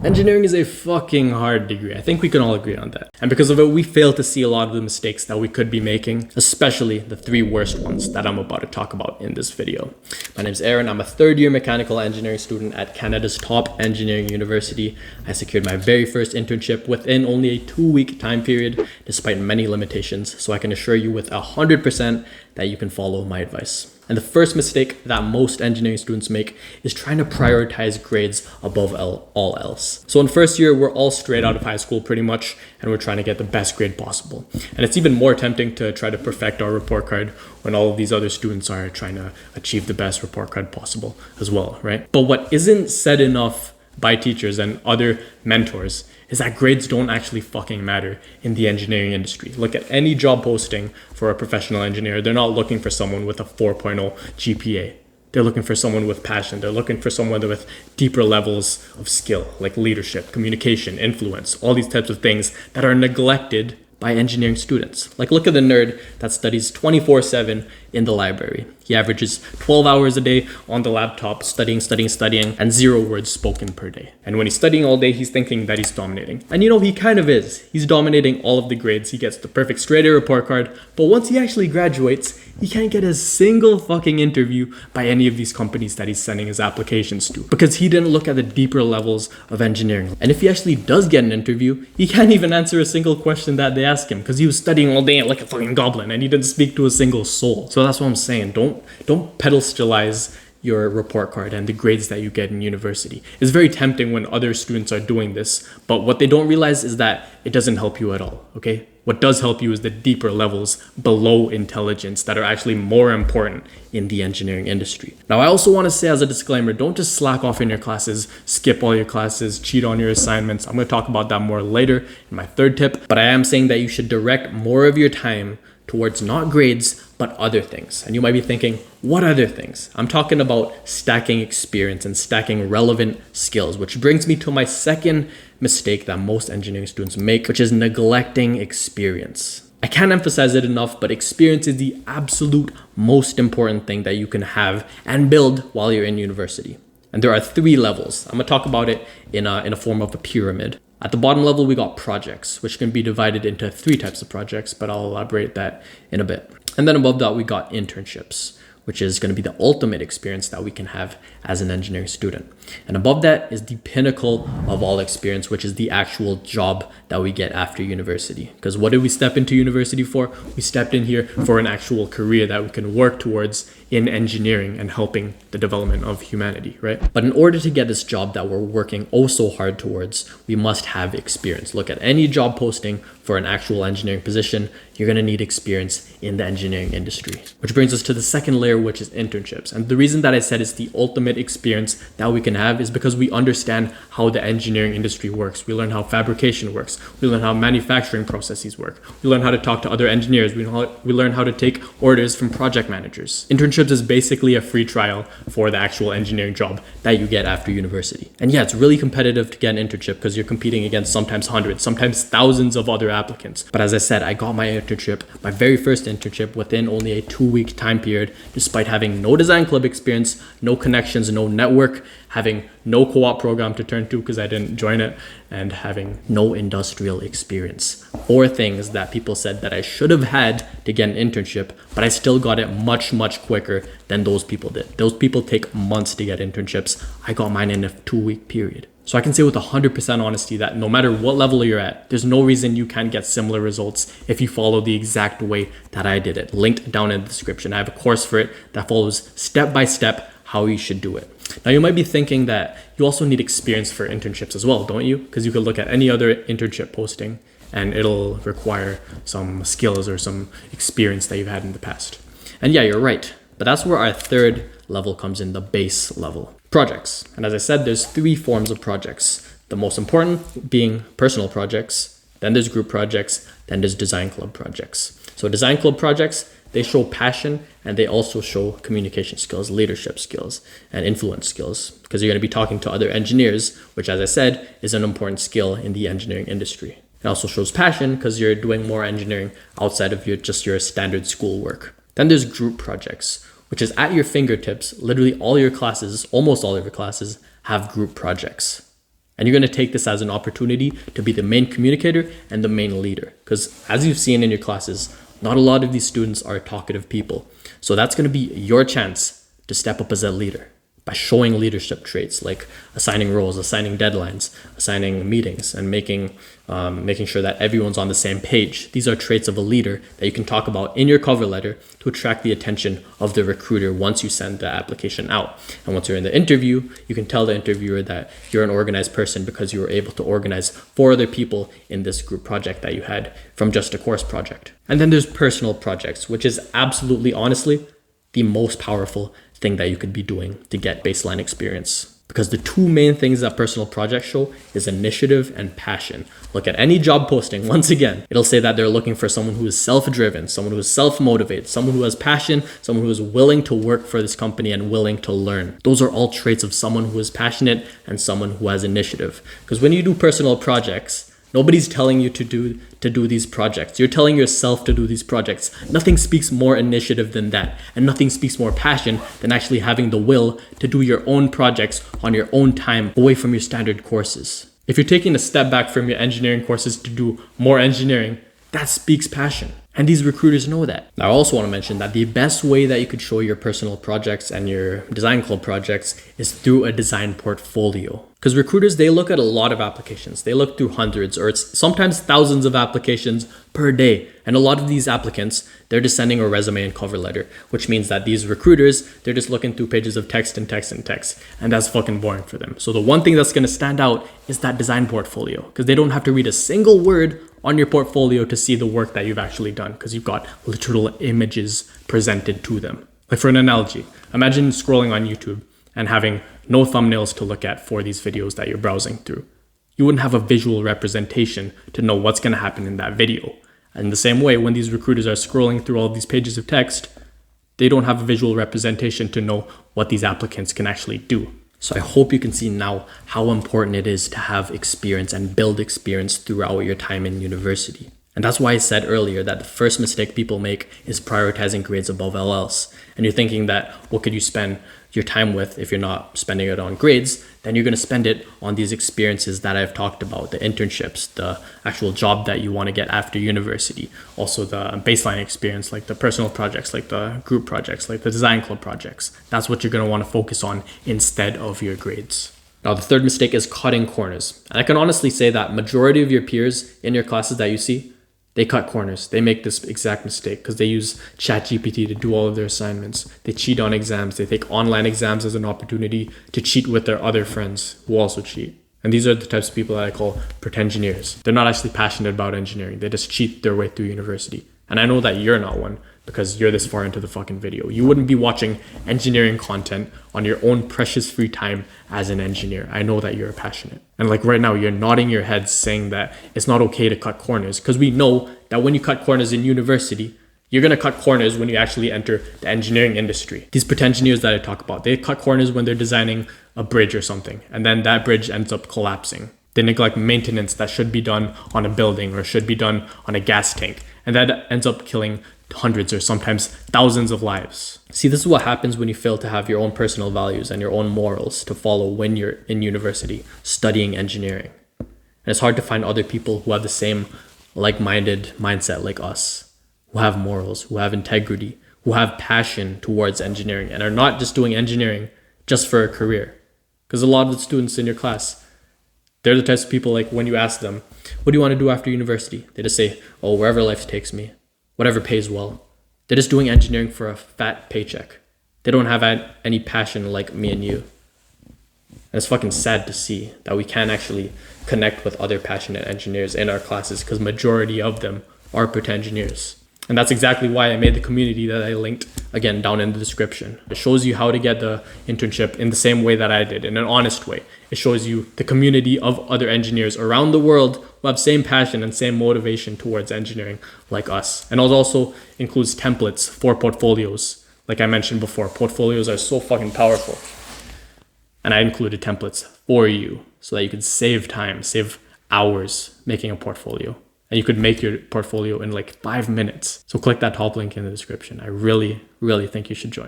Engineering is a fucking hard degree. I think we can all agree on that. And because of it, we fail to see a lot of the mistakes that we could be making, especially the 3 worst ones that I'm about to talk about in this video. My name is Aaron. I'm a third-year mechanical engineering student at Canada's top engineering university. I secured my very first internship within only a 2-week time period, despite many limitations. So I can assure you with 100% that you can follow my advice. And the first mistake that most engineering students make is trying to prioritize grades above all else. So in first year, we're all straight out of high school pretty much, and we're trying to get the best grade possible. And it's even more tempting to try to perfect our report card when all of these other students are trying to achieve the best report card possible as well, right? But what isn't said enough by teachers and other mentors is that grades don't actually fucking matter in the engineering industry. Look at any job posting for a professional engineer. They're not looking for someone with a 4.0 GPA. They're looking for someone with passion. They're looking for someone with deeper levels of skill, like leadership, communication, influence, all these types of things that are neglected by engineering students. Like, look at the nerd that studies 24/7 in the library. He averages 12 hours a day on the laptop, studying, and 0 words spoken per day. And when he's studying all day, he's thinking that he's dominating. And you know, he kind of is. He's dominating all of the grades. He gets the perfect straight A report card. But once he actually graduates, he can't get a single fucking interview by any of these companies that he's sending his applications to, because he didn't look at the deeper levels of engineering. And if he actually does get an interview, he can't even answer a single question that they ask him, because he was studying all day like a fucking goblin and he didn't speak to a single soul. So that's what I'm saying. Don't pedestalize your report card and the grades that you get in university. It's very tempting when other students are doing this, but what they don't realize is that it doesn't help you at all, okay? What does help you is the deeper levels below intelligence that are actually more important in the engineering industry. Now, I also want to say as a disclaimer, don't just slack off in your classes, skip all your classes, cheat on your assignments. I'm going to talk about that more later in my third tip, but I am saying that you should direct more of your time towards not grades, but other things. And you might be thinking, what other things? I'm talking about stacking experience and stacking relevant skills, which brings me to my second mistake that most engineering students make, which is neglecting experience. I can't emphasize it enough, but experience is the absolute most important thing that you can have and build while you're in university. And there are 3 levels. I'm gonna talk about it in a form of a pyramid. At the bottom level, we got projects, which can be divided into 3 types of projects, but I'll elaborate that in a bit. And then above that, we got internships, which is going to be the ultimate experience that we can have as an engineering student. And above that is the pinnacle of all experience, which is the actual job that we get after university. Because what did we step into university for? We stepped in here for an actual career that we can work towards in engineering and helping the development of humanity, right? But in order to get this job that we're working oh so hard towards, we must have experience. Look at any job posting for an actual engineering position, you're going to need experience in the engineering industry. Which brings us to the second layer, which is internships. And the reason that I said it's the ultimate experience that we can have is because we understand how the engineering industry works. We learn how fabrication works. We learn how manufacturing processes work. We learn how to talk to other engineers. We learn how to take orders from project managers. Internships is basically a free trial for the actual engineering job that you get after university. And yeah, it's really competitive to get an internship because you're competing against sometimes hundreds, sometimes thousands of other applicants. But as I said, I got my internship, my very first internship, within only a 2-week time period, despite having no design club experience, no connections, no network, having no co-op program to turn to because I didn't join it, and having no industrial experience. 4 things that people said that I should have had to get an internship, but I still got it much, much quicker than those people did. Those people take months to get internships. I got mine in a 2-week period. So I can say with 100% honesty that no matter what level you're at, there's no reason you can't get similar results if you follow the exact way that I did it. Linked down in the description. I have a course for it that follows step by step how you should do it. Now you might be thinking that you also need experience for internships as well, don't you? Because you could look at any other internship posting and it'll require some skills or some experience that you've had in the past. And yeah, you're right. But that's where our third level comes in, the base level. Projects. And as I said, there's 3 forms of projects. The most important being personal projects, then there's group projects, then there's design club projects. So design club projects, they show passion and they also show communication skills, leadership skills, and influence skills, because you're going to be talking to other engineers, which, as I said, is an important skill in the engineering industry. It also shows passion because you're doing more engineering outside of your standard school work. Then there's group projects, which is at your fingertips. Literally all your classes, almost all of your classes, have group projects. And you're going to take this as an opportunity to be the main communicator and the main leader. Because as you've seen in your classes, not a lot of these students are talkative people. So that's going to be your chance to step up as a leader by showing leadership traits like assigning roles, assigning deadlines, assigning meetings, and making sure that everyone's on the same page. These are traits of a leader that you can talk about in your cover letter to attract the attention of the recruiter once you send the application out. And once you're in the interview, you can tell the interviewer that you're an organized person because you were able to organize 4 other people in this group project that you had from just a course project. And then there's personal projects, which is absolutely, honestly, the most powerful thing that you could be doing to get baseline experience. Because the 2 main things that personal projects show is initiative and passion. Look at any job posting, once again, it'll say that they're looking for someone who is self-driven, someone who is self-motivated, someone who has passion, someone who is willing to work for this company and willing to learn. Those are all traits of someone who is passionate and someone who has initiative. Because when you do personal projects, nobody's telling you to do these projects. You're telling yourself to do these projects. Nothing speaks more initiative than that. And nothing speaks more passion than actually having the will to do your own projects on your own time away from your standard courses. If you're taking a step back from your engineering courses to do more engineering, that speaks passion. And these recruiters know that. Now, I also want to mention that the best way that you could show your personal projects and your design club projects is through a design portfolio. Because recruiters, they look at a lot of applications. They look through hundreds or it's sometimes thousands of applications per day. And a lot of these applicants, they're just sending a resume and cover letter, which means that these recruiters, they're just looking through pages of text and text and text. And that's fucking boring for them. So the one thing that's going to stand out is that design portfolio, because they don't have to read a single word on your portfolio to see the work that you've actually done, because you've got literal images presented to them. Like for an analogy, imagine scrolling on YouTube and having no thumbnails to look at for these videos that you're browsing through. You wouldn't have a visual representation to know what's going to happen in that video. And in the same way, when these recruiters are scrolling through all these pages of text, they don't have a visual representation to know what these applicants can actually do. So I hope you can see now how important it is to have experience and build experience throughout your time in university. And that's why I said earlier that the first mistake people make is prioritizing grades above all else. And you're thinking that what could you spend your time with if you're not spending it on grades? Then you're going to spend it on these experiences that I've talked about, the internships, the actual job that you want to get after university, also the baseline experience, like the personal projects, like the group projects, like the design club projects. That's what you're going to want to focus on instead of your grades. Now, the third mistake is cutting corners. And I can honestly say that majority of your peers in your classes that you see, they cut corners. They make this exact mistake because they use ChatGPT to do all of their assignments. They cheat on exams. They take online exams as an opportunity to cheat with their other friends who also cheat. And these are the types of people that I call pretengineers. They're not actually passionate about engineering. They just cheat their way through university. And I know that you're not one because you're this far into the fucking video. You wouldn't be watching engineering content on your own precious free time as an engineer. I know that you're passionate. And like right now, you're nodding your head saying that it's not okay to cut corners because we know that when you cut corners in university, you're going to cut corners when you actually enter the engineering industry. These pretengineers that I talk about, they cut corners when they're designing a bridge or something, and then that bridge ends up collapsing. They neglect maintenance that should be done on a building or should be done on a gas tank, and that ends up killing hundreds or sometimes thousands of lives. See, this is what happens when you fail to have your own personal values and your own morals to follow when you're in university studying engineering. And it's hard to find other people who have the same like-minded mindset like us, who have morals, who have integrity, who have passion towards engineering and are not just doing engineering just for a career. Because a lot of the students in your class, they're the types of people like when you ask them, what do you want to do after university? They just say, oh, wherever life takes me, whatever pays well. They're just doing engineering for a fat paycheck. They don't have any passion like me and you. And it's fucking sad to see that we can't actually connect with other passionate engineers in our classes because majority of them are pretengineers. And that's exactly why I made the community that I linked again down in the description. It shows you how to get the internship in the same way that I did, in an honest way. It shows you the community of other engineers around the world who have same passion and same motivation towards engineering like us. And it also includes templates for portfolios. Like I mentioned before, portfolios are so fucking powerful. And I included templates for you so that you can save time, save hours making a portfolio. And you could make your portfolio in like 5 minutes. So click that top link in the description. I really, really think you should join.